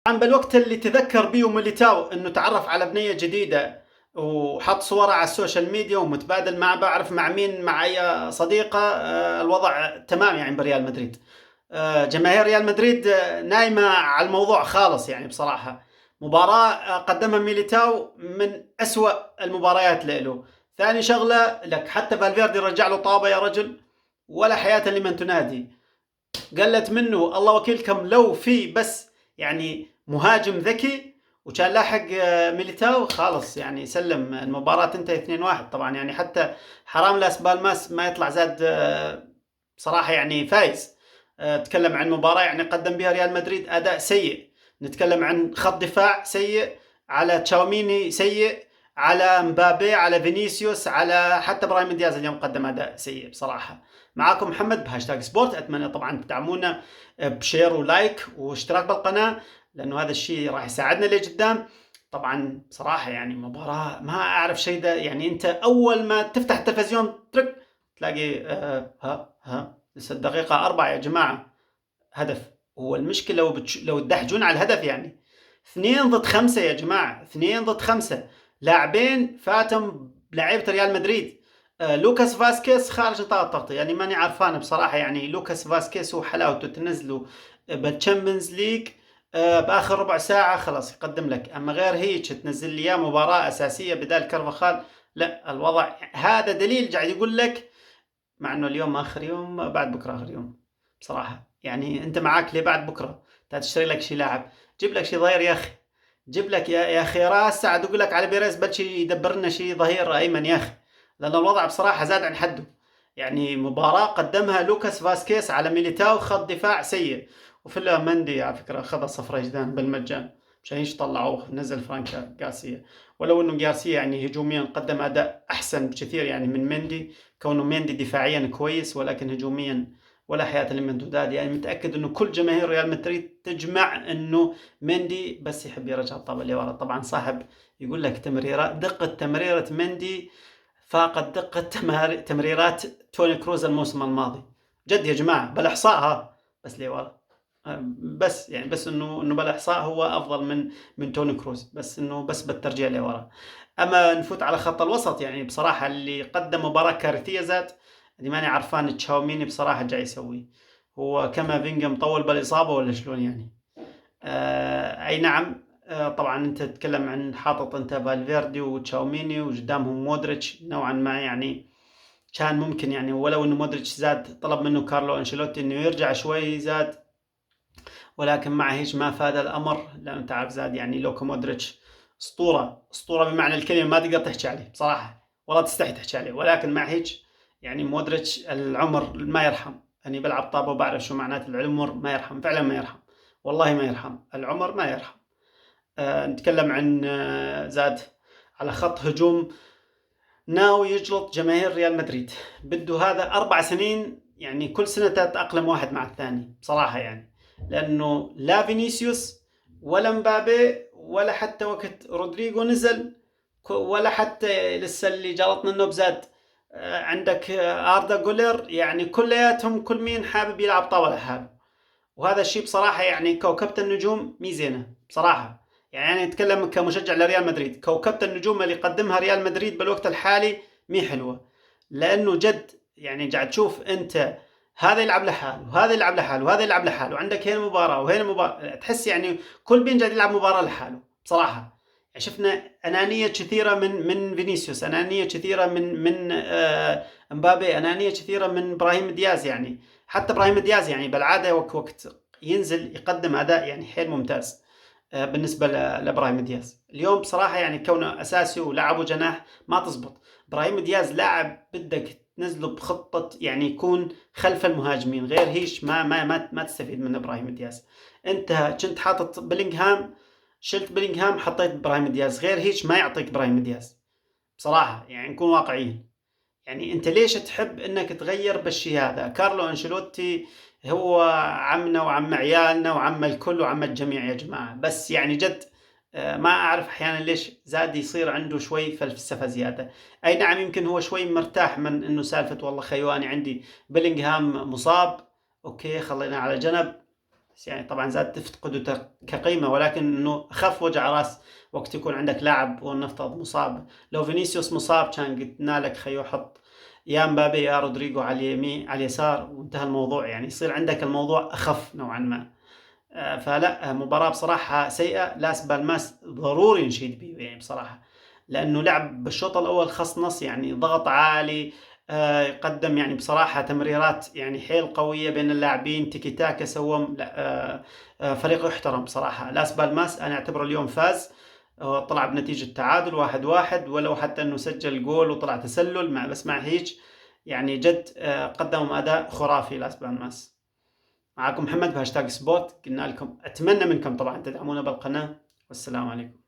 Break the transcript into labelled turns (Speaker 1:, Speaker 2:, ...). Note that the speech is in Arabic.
Speaker 1: طبعا بالوقت اللي تذكر بيه ميليتاو انه تعرف على بنية جديدة وحط صورة على السوشيال ميديا ومتبادل مع بعرف مع مين مع اي صديقة، الوضع تمام يعني بريال مدريد. جماهير ريال مدريد نايمة على الموضوع خالص يعني بصراحة. مباراة قدمها ميليتاو من أسوأ المباريات له. ثاني شغلة لك حتى فالفيردي رجع له طابة يا رجل، ولا حياة لمن تنادي. قلت منه الله وكيلكم لو في بس يعني مهاجم ذكي وكان لاحق ميليتاو خالص يعني سلم المباراة انتهى 2-1. طبعا يعني حتى حرام لاس بالماس ما يطلع زاد بصراحة يعني فايز. تكلم عن مباراة يعني قدم بها ريال مدريد أداء سيء. نتكلم عن خط دفاع سيء، على تشاوميني سيء، على مبابي، على فينيسيوس، على حتى ابراهيم دياز اليوم قدم اداء سيء بصراحه. معاكم محمد بهاشتاج سبورت، اتمنى طبعا تدعمونا بشير ولايك واشتراك بالقناه لانه هذا الشيء راح يساعدنا لقدام. طبعا بصراحه يعني مباراه ما اعرف شيء ده، يعني انت اول ما تفتح التلفزيون تلاقي ها لسه الدقيقه 4 يا جماعه هدف. هو المشكله لو تدحجون على الهدف يعني 2 ضد 5 يا جماعه، 2 ضد 5. لاعبين فاتم لعيبه ريال مدريد. لوكاس فاسكيز خارج نطاق التغطيه، يعني ماني عرفان بصراحه. يعني لوكاس فاسكيز هو حلاوته تنزله بالتشامبيونز ليج باخر ربع ساعه خلاص يقدم لك، اما غير هيك تنزل لي مباراه اساسيه بدال كرفخال. لا الوضع هذا دليل قاعد يقول لك، مع انه اليوم اخر يوم بعد بكره اخر يوم بصراحه. يعني انت معاك لي بعد بكره تشتري لك شي لاعب، جيب لك شي ظهير يا اخي. جيب لك يا اخي راس سعد اقول لك على بيريز بلشي يدبر لنا شي ظهير ايمن يا اخي، لان الوضع بصراحه زاد عن حده. يعني مباراه قدمها لوكاس فاسكيز على ميليتاو، خط دفاع سيء. وفي مندي على فكره اخذ صفرة جدان بالمجان مشان ايش طلعوه نزل فرانكا غارسيا. ولو انه غارسيا يعني هجوميا قدم اداء احسن بكثير يعني من مندي، كونه مندي دفاعيا كويس ولكن هجوميا ولا حياة لمن تداد. يعني متأكد انه كل جماهير ريال مدريد تجمع انه مندي بس يحب يرجع الطابة اللي ورا. طبعا صاحب يقول لك تمريرات، دقة تمريرة مندي فاقت دقة تمريرات توني كروز الموسم الماضي. جد يا جماعة بالاحصاء بس لي ورا. بس يعني بس انه بالاحصاء هو افضل من توني كروز، بس انه بس بالترجيع لورا. اما نفوت على خط الوسط، يعني بصراحه اللي قدم مباراه كارثيه ذات اللي ماني عرفان تشاوميني بصراحه جاي يسوي. هو كامافينجا مطول بالاصابه ولا شلون يعني؟ اي نعم. طبعا انت تتكلم عن حاطط انت فالفيردي وتشاوميني وقدامهم مودريتش نوعا ما، يعني كان ممكن يعني ولو انه مودريتش زاد طلب منه كارلو انشيلوتي انه يرجع شوي زاد، ولكن مع هيك ما فاد الامر لانه تعرف زاد يعني لوكا مودريتش اسطوره، اسطوره بمعنى الكلمه، ما تقدر تحكي عليه بصراحه ولا تستحي تحكي عليه. ولكن مع هيك يعني مودريتش العمر ما يرحم. يعني بلعب طابه وبعرف شو معنات العمر ما يرحم، فعلا ما يرحم، والله ما يرحم، العمر ما يرحم. نتكلم عن زاد على خط هجوم ناوي يجلط جماهير ريال مدريد. بده هذا 4 سنين، يعني كل سنة تتأقلم واحد مع الثاني بصراحة. يعني لأنه لا فينيسيوس ولا مبابي ولا حتى وقت رودريجو نزل ولا حتى لسه اللي جلطنا النوب زاد. عندك آردا جولر، يعني كلياتهم كل مين حابب يلعب طاولة حاله. وهذا الشيء بصراحة يعني كوكبة النجوم ميزينة بصراحة. يعني أنا أتكلم كمشجع لريال مدريد، كوكبة النجوم اللي يقدمها ريال مدريد بالوقت الحالي مي حلوة. لأنه جد يعني قاعد تشوف أنت هذا يلعب لحاله وهذا يلعب لحاله وهذا يلعب لحاله، وعندك هنا مباراة وهنا مباراة، تحس يعني كل بين قاعد يلعب مباراة لحاله بصراحة. يعني شفنا أنانية كثيرة من فينيسيوس، أنانية كثيرة من مبابي، أنانية كثيرة من إبراهيم دياز. يعني حتى إبراهيم دياز يعني بالعادة وقت ينزل يقدم اداء يعني حيل ممتاز. بالنسبه لابراهيم دياز اليوم بصراحه يعني كونه اساسي ولعبه جناح ما تزبط. ابراهيم دياز لاعب بدك تنزله بخطه يعني يكون خلف المهاجمين، غير هيش ما تستفيد من ابراهيم دياز. انت كنت حاطط بلينغهام، شلت بلينغهام حطيت ابراهيم دياز، غير هيش ما يعطيك ابراهيم دياز بصراحه. يعني نكون واقعيين، يعني انت ليش تحب انك تغير بالشي هذا؟ كارلو انشيلوتي هو عمنا وعم عيالنا وعم الكل وعم الجميع يا جماعة، بس يعني جد ما اعرف احيانا ليش زاد يصير عنده شوي فلسفة زيادة. اي نعم يمكن هو شوي مرتاح من انه سالفة والله خيواني عندي بلينغهام مصاب، اوكي خلينا على جنب، بس يعني طبعا زاد تفقده كقيمة، ولكن انه اخف وجع راس وقت يكون عندك لاعب ونفترض مصاب. لو فينيسيوس مصاب كان قلنا لك خيو حط يا مبابي يا رودريجو على اليمين على اليسار وانتهى الموضوع، يعني يصير عندك الموضوع اخف نوعا ما. فلا مباراة بصراحة سيئة. لاس بالماس ضروري نشيد به يعني بصراحة، لأنه لعب بالشوط الأول خص نص، يعني ضغط عالي، قدم يعني بصراحة تمريرات يعني حيل قوية بين اللاعبين، تيكي تاكا سوى فريق يحترم بصراحة. لاس بالماس أنا أعتبره اليوم فاز، طلع بنتيجة تعادل 1-1، ولو حتى أنه سجل جول وطلع تسلل بس مع هيك يعني جد قدموا أداء خرافي لاس بالماس. معاكم محمد في هاشتاج سبوت، قلنا لكم أتمنى منكم طبعا تدعمونا بالقناة، والسلام عليكم.